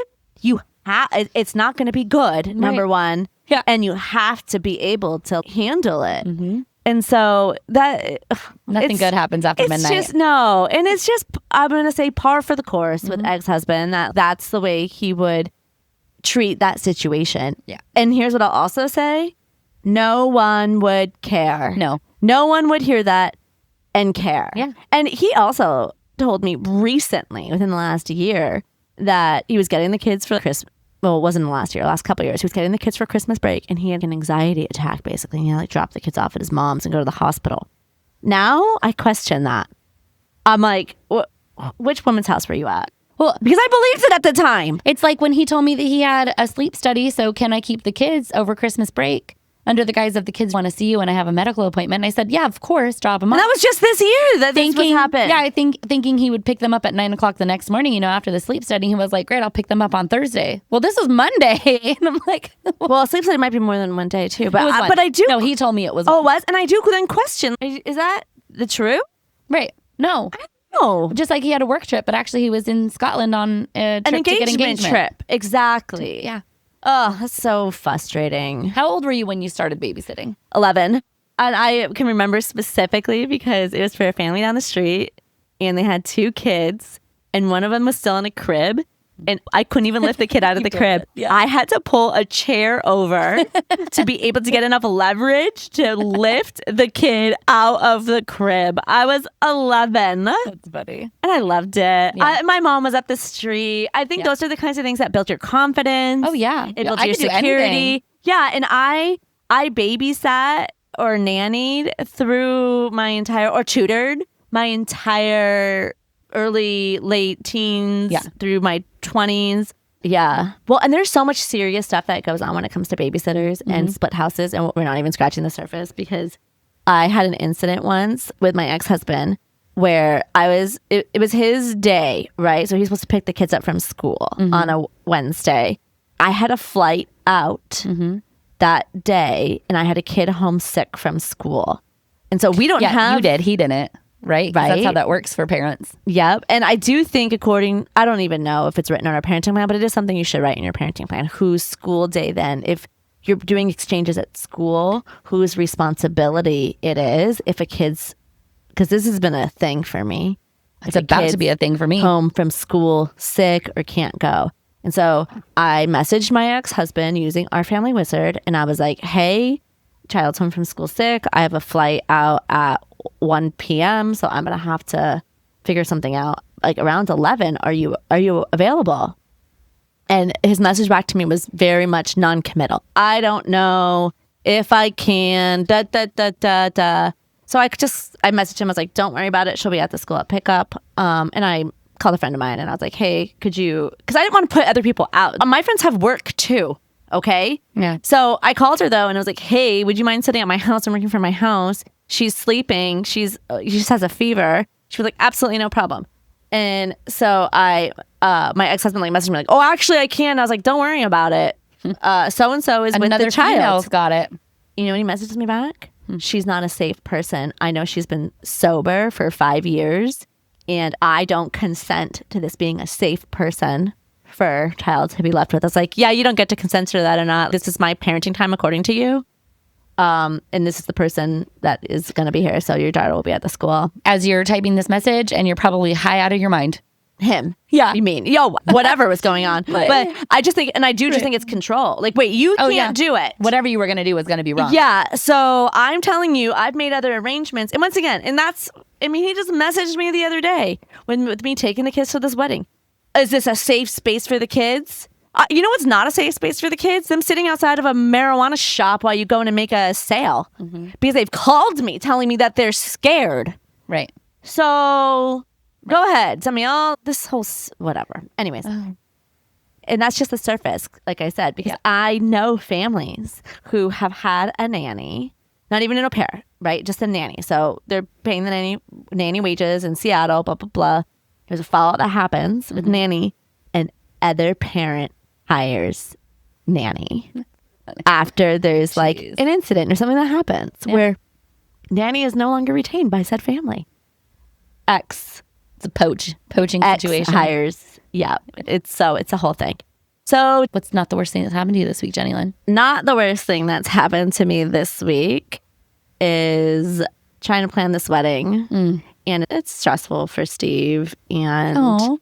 it's not going to be good. Right. Number one. Yeah. And you have to be able to handle it. Mm-hmm. And so nothing good happens after midnight. It's just and it's just I'm going to say par for the course with ex-husband. That's the way he would treat that situation. Yeah. And here's what I'll also say: no one would care. No one would hear that and care. Yeah. And he also told me recently, within the last year, that he was getting the kids for Christmas. Well, it wasn't the last year, last couple of years. He was getting the kids for Christmas break and he had an anxiety attack basically. And he like drop the kids off at his mom's and go to the hospital. Now I question that. I'm like, which woman's house were you at? Well, because I believed it at the time. It's like when he told me that he had a sleep study. So can I keep the kids over Christmas break under the guise of the kids want to see you and I have a medical appointment? And I said, yeah, of course, drop them off. And that was just this year that this was happened. Yeah, thinking he would pick them up at 9:00 the next morning, after the sleep study. He was like, great, I'll pick them up on Thursday. Well, this was Monday. And I'm like, well, a sleep study might be more than one day too. But I do. No, he told me it was. Oh, it was? And I do then question, is that the truth? Right. No. No. Just like he had a work trip, but actually he was in Scotland on a trip an engagement trip. Exactly. Yeah. Oh, that's so frustrating. How old were you when you started babysitting? 11. And I can remember specifically because it was for a family down the street and they had 2 kids and one of them was still in a crib and I couldn't even lift the kid out of the crib. Yeah. I had to pull a chair over to be able to get enough leverage to lift the kid out of the crib. I was 11. That's funny. And I loved it. Yeah. My mom was up the street. I think those are the kinds of things that build your confidence. Oh, yeah. It builds your security. Yeah, and I babysat or nannied through my entire, or tutored my entire late teens through my 20s. Yeah. Well, and there's so much serious stuff that goes on when it comes to babysitters and split houses. And we're not even scratching the surface because I had an incident once with my ex-husband where it was his day, right? So he's supposed to pick the kids up from school on a Wednesday. I had a flight out that day and I had a kid homesick from school. And so we don't have... you did. He didn't. Right? That's how that works for parents. Yep. And I do think I don't even know if it's written on our parenting plan, but it is something you should write in your parenting plan. Whose school day then? If you're doing exchanges at school, whose responsibility it is if a kid's, because this has been a thing for me. It's about to be a thing for me. Home from school, sick or can't go. And so I messaged my ex-husband using our family wizard and I was like, hey, child's home from school sick. I have a flight out at 1 p.m. So I'm going to have to figure something out. Like around 11, are you available? And his message back to me was very much non-committal. I don't know if I can, So I messaged him. I was like, don't worry about it. She'll be at the school at pickup. And I called a friend of mine and I was like, hey, could you, because I didn't want to put other people out. My friends have work too. Okay. Yeah. So I called her though and I was like, hey, would you mind sitting at my house? I'm working from my house. She's sleeping. She just has a fever. She was like, absolutely no problem. And so my ex-husband messaged me like, oh, actually I can. I was like, don't worry about it. So-and-so is with the child. Another female's got it. You know when he messages me back? She's not a safe person. I know she's been sober for 5 years, and I don't consent to this being a safe person for child to be left with. I was like, yeah, you don't get to consent to that or not. This is my parenting time according to you. And this is the person that is going to be here. So your daughter will be at the school. As you're typing this message and you're probably high out of your mind. Him. Yeah. You mean, whatever was going on. But I just think, and I do just think it's control. Like, wait, you can't do it. Whatever you were going to do was going to be wrong. Yeah. So I'm telling you, I've made other arrangements. And once again, and that's, I mean, he just messaged me the other day with me taking the kids to this wedding. Is this a safe space for the kids? You know what's not a safe space for the kids? Them sitting outside of a marijuana shop while you go in and make a sale. Because they've called me telling me that they're scared. Right. So go ahead. Tell me all this whole whatever. Anyways. And that's just the surface, like I said, because I know families who have had a nanny, not even an au pair, right? Just a nanny. So they're paying the nanny wages in Seattle, blah, blah, blah. There's a fallout that happens with nanny, and other parent hires nanny after there's like an incident or something that happens where nanny is no longer retained by said family. It's a poaching situation. Hires. Yeah. It's a whole thing. So what's not the worst thing that's happened to you this week, Jenny Lynn? Not the worst thing that's happened to me this week is trying to plan this wedding. And it's stressful for Steve. And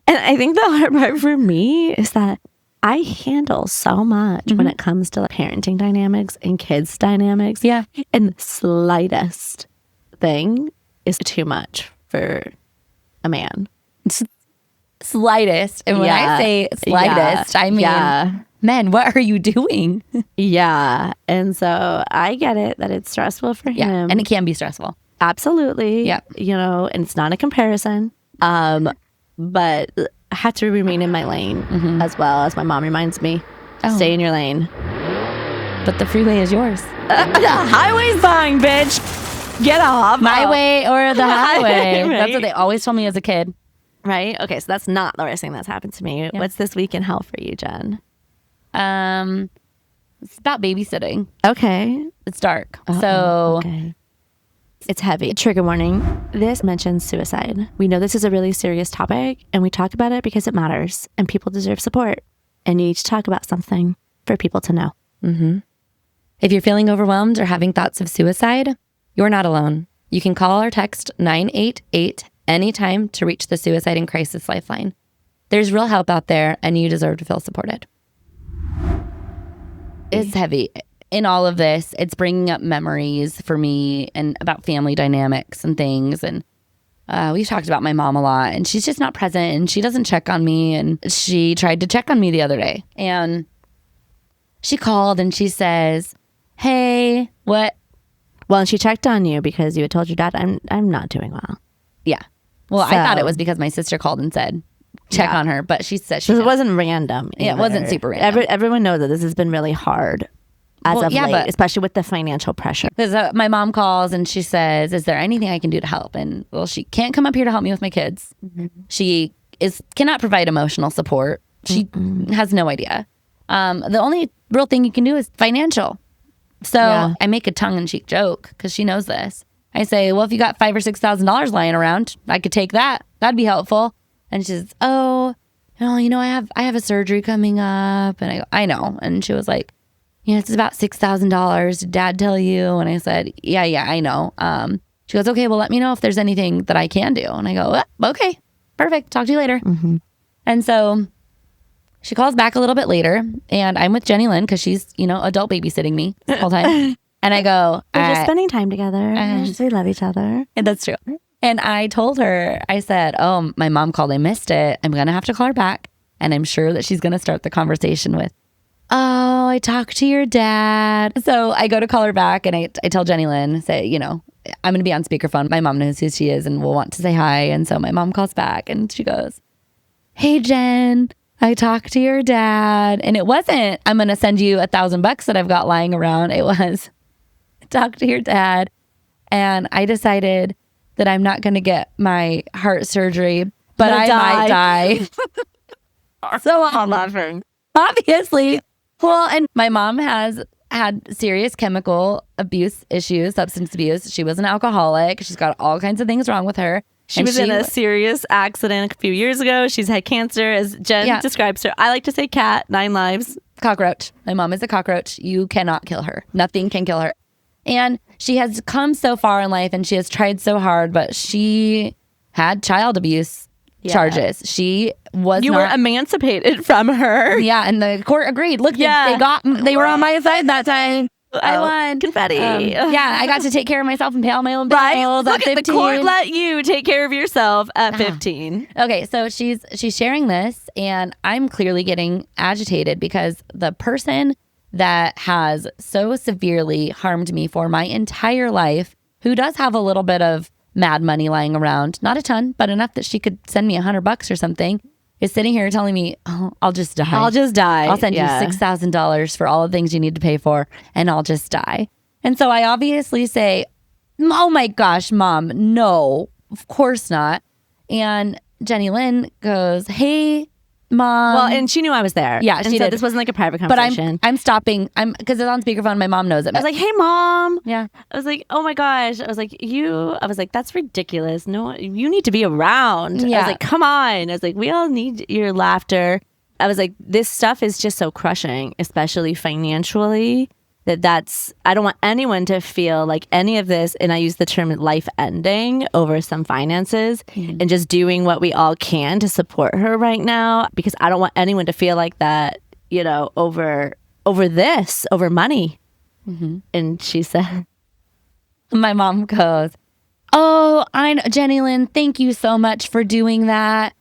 and I think the hard part for me is that I handle so much when it comes to parenting dynamics and kids dynamics. Yeah. And the slightest thing is too much for a man. Slightest. And when I say slightest, I mean, men, what are you doing? Yeah. And so I get it that it's stressful for him. And it can be stressful. Absolutely. Yeah. You know, and it's not a comparison. But I have to remain in my lane as well, as my mom reminds me. Stay in your lane. But the freeway is yours. The highway's fine, bitch. Get off. My way or the highway. Right? That's what they always told me as a kid. Right? Okay, so that's not the worst thing that's happened to me. What's this week in hell for you, Jen? It's about babysitting. Okay. It's dark. So okay. It's heavy. Trigger warning. This mentions suicide. We know this is a really serious topic, and we talk about it because it matters, and people deserve support. And you need to talk about something for people to know. If you're feeling overwhelmed or having thoughts of suicide, you're not alone. You can call or text 988 anytime to reach the Suicide and Crisis Lifeline. There's real help out there, and you deserve to feel supported. It's heavy. In all of this, it's bringing up memories for me and about family dynamics and things. And we've talked about my mom a lot, and she's just not present, and she doesn't check on me. And she tried to check on me the other day, and she called and she says, "Hey, what?" Well, and she checked on you because you had told your dad, I'm not doing well. Yeah. Well, I thought it was because my sister called and said, check on her. But she said it wasn't random. Yeah, it wasn't super random. Everyone knows that this has been really hard as of late, especially with the financial pressure. Because my mom calls and she says, is there anything I can do to help? And well, she can't come up here to help me with my kids. She cannot provide emotional support. She has no idea. The only real thing you can do is financial. So I make a tongue-in-cheek joke because she knows this. I say, well, if you got $5,000 or $6,000 lying around, I could take that. That'd be helpful. And she says, oh, you know, I have a surgery coming up. And I go, I know. And she was like, it's about $6,000. Did Dad tell you? And I said, yeah, I know. She goes, okay, well, let me know if there's anything that I can do. And I go, okay, perfect. Talk to you later. And so she calls back a little bit later, and I'm with Jenny Lynn because she's, adult babysitting me the whole time. And I go, we're just spending time together. We love each other. And that's true. And I told her, I said, oh, my mom called. I missed it. I'm going to have to call her back. And I'm sure that she's going to start the conversation with, oh, I talked to your dad. So I go to call her back, and I tell Jenny Lynn, say, I'm going to be on speakerphone. My mom knows who she is and will want to say hi. And so my mom calls back, and she goes, hey, Jen, I talked to your dad. And it wasn't, I'm going to send you $1,000 that I've got lying around. It was, talk to your dad. And I decided that I'm not going to get my heart surgery, but I might die. So I'm laughing. Obviously, Well, and my mom has had serious chemical abuse issues, substance abuse. She was an alcoholic. She's got all kinds of things wrong with her. She was in a serious accident a few years ago. She's had cancer, as Jen describes her. I like to say cat, 9 lives. Cockroach. My mom is a cockroach. You cannot kill her. Nothing can kill her. And she has come so far in life and she has tried so hard, but she had child abuse charges. She was You were emancipated from her. Yeah, and the court agreed. Look, they were on my side that time. I won. Confetti. I got to take care of myself and pay all my own bills Look at 15. at the court let you take care of yourself at 15. Okay, so she's sharing this, and I'm clearly getting agitated because the person that has so severely harmed me for my entire life, who does have a little bit of mad money lying around, not a ton, but enough that she could send me $100 or something, is sitting here telling me, oh, I'll just die. I'll send you $6,000 for all the things you need to pay for, and I'll just die. And so I obviously say, oh my gosh, Mom, no, of course not. And Jenny Lynn goes, hey, Mom. Well, and she knew I was there. Yeah, she did. This wasn't like a private conversation. But I'm stopping. Because it's on speakerphone. My mom knows it. I was like, hey, Mom. Yeah. I was like, oh my gosh. I was like, that's ridiculous. No, you need to be around. Yeah. I was like, come on. I was like, we all need your laughter. I was like, this stuff is just so crushing, especially financially. I don't want anyone to feel like any of this, and I use the term life ending over some finances, and just doing what we all can to support her right now, because I don't want anyone to feel like that, over money. And she said, my mom goes, oh, I know, Jenny Lynn, thank you so much for doing that.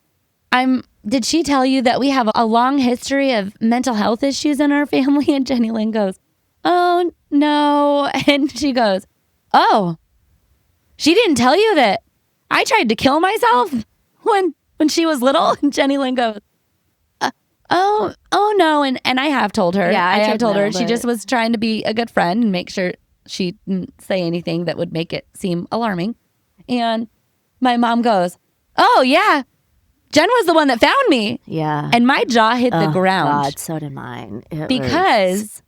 Did she tell you that we have a long history of mental health issues in our family? And Jenny Lynn goes, oh, no. And she goes, oh, she didn't tell you that I tried to kill myself when she was little? And Jenny Lynn goes, oh, no. And I have told her. Yeah, I have told her. She just was trying to be a good friend and make sure she didn't say anything that would make it seem alarming. And my mom goes, oh, yeah, Jen was the one that found me. Yeah. And my jaw hit the ground. God, so did mine. Because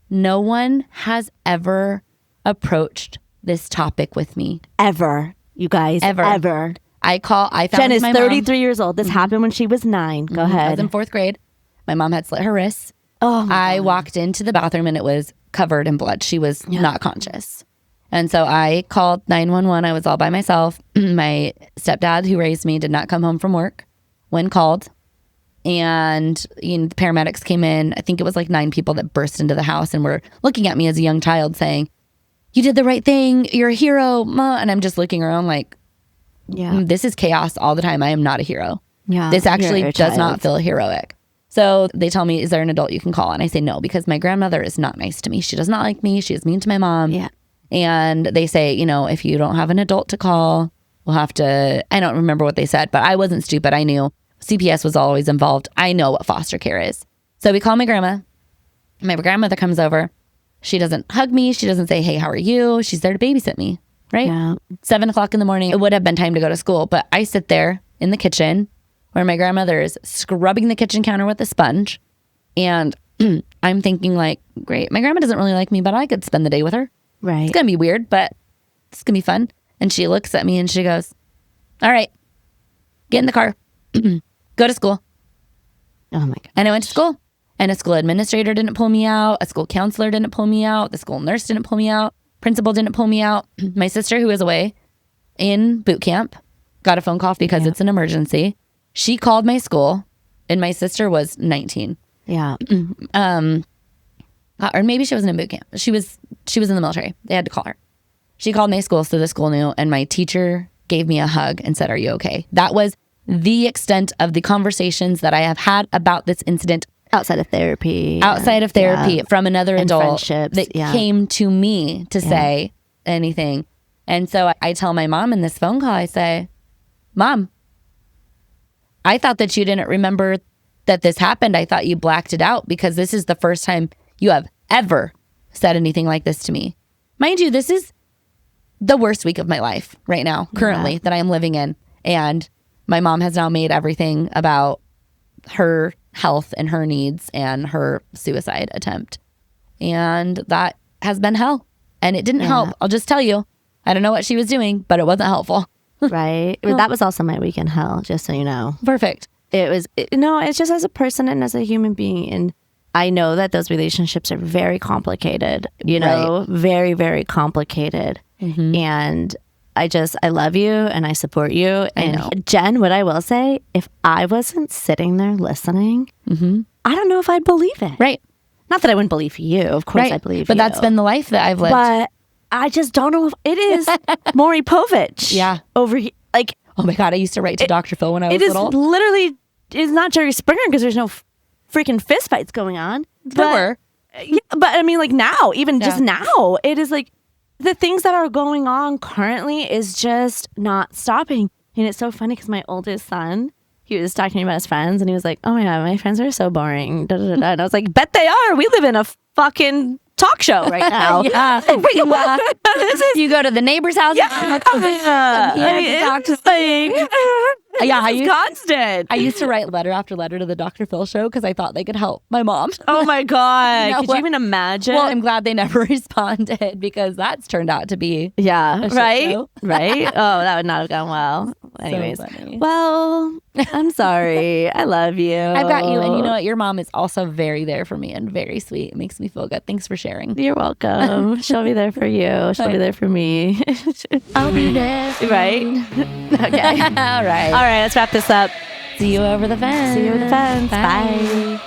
no one has ever approached this topic with me. Ever. You guys. Ever. I found Jen is my 33 years old. This happened when she was 9. Go ahead. I was in 4th grade. My mom had slit her wrists. Oh, I walked into the bathroom and it was covered in blood. She was not conscious. And so I called 911. I was all by myself. My stepdad, who raised me, did not come home from work when called. And the paramedics came in. I think it was like 9 people that burst into the house and were looking at me as a young child saying, you did the right thing. You're a hero, Ma. And I'm just looking around like, this is chaos all the time. I am not a hero. Yeah, this actually does not feel heroic. So they tell me, is there an adult you can call? And I say no, because my grandmother is not nice to me. She does not like me. She is mean to my mom. Yeah. And they say, if you don't have an adult to call, we'll have to, I don't remember what they said, but I wasn't stupid. I knew CPS was always involved. I know what foster care is. So we call my grandma. My grandmother comes over. She doesn't hug me. She doesn't say, hey, how are you? She's there to babysit me, right? Yeah. 7:00 in the morning. It would have been time to go to school, but I sit there in the kitchen where my grandmother is scrubbing the kitchen counter with a sponge. And I'm thinking like, great, my grandma doesn't really like me, but I could spend the day with her. Right. It's going to be weird, but it's going to be fun. And she looks at me and she goes, all right, get in the car. Go to school. Oh my God. And I went to school, and a school administrator didn't pull me out. A school counselor didn't pull me out. The school nurse didn't pull me out. Principal didn't pull me out. My sister, who is away in boot camp, got a phone call because it's an emergency. She called my school, and my sister was 19. Yeah. Or maybe she wasn't in boot camp. She was in the military. They had to call her. She called my school, so the school knew, and my teacher gave me a hug and said, are you okay? That was the extent of the conversations that I have had about this incident. Outside of therapy. From another and adult friendships. that came to me to say anything. And so I tell my mom in this phone call, I say, Mom, I thought that you didn't remember that this happened. I thought you blacked it out because this is the first time you have ever said anything like this to me. Mind you, this is the worst week of my life right now, currently, that I am living in. And my mom has now made everything about her health and her needs and her suicide attempt. And that has been hell. And it didn't help. I'll just tell you, I don't know what she was doing, but it wasn't helpful. Right. That was also my week in hell, just so you know. Perfect. It's just as a person and as a human being. And I know that those relationships are very complicated, you know, very, very complicated. And I love you and I support you. And Jen, what I will say, if I wasn't sitting there listening, I don't know if I'd believe it. Right. Not that I wouldn't believe you. Of course I believe you. But that's been the life that I've lived. But I just don't know if it is Maury Povich. Yeah. Over here. Like, oh my God, I used to write to Dr. Phil when I was little. It is literally, it's not Jerry Springer because there's no freaking fist fights going on. There were. Yeah, but I mean, like now, even just now, it is like the things that are going on currently is just not stopping. And it's so funny because my oldest son, he was talking about his friends and he was like, oh my God, my friends are so boring. Da, da, da, da. And I was like, bet they are. We live in a fucking talk show right now. You go to the neighbor's house. It's constant. I used to write letter after letter to the Dr. Phil show because I thought they could help my mom. Oh my God. Could you even imagine? Well, I'm glad they never responded because that's turned out to be right? Right? Oh, that would not have gone well. Anyways, well, I'm sorry. I love you. I've got you. And you know what? Your mom is also very there for me and very sweet. It makes me feel good. Thanks for sharing. You're welcome. She'll be there for you. She'll be there for me. I'll be there. Right? Okay. All right. All right. Let's wrap this up. See you over the fence. See you over the fence. Bye.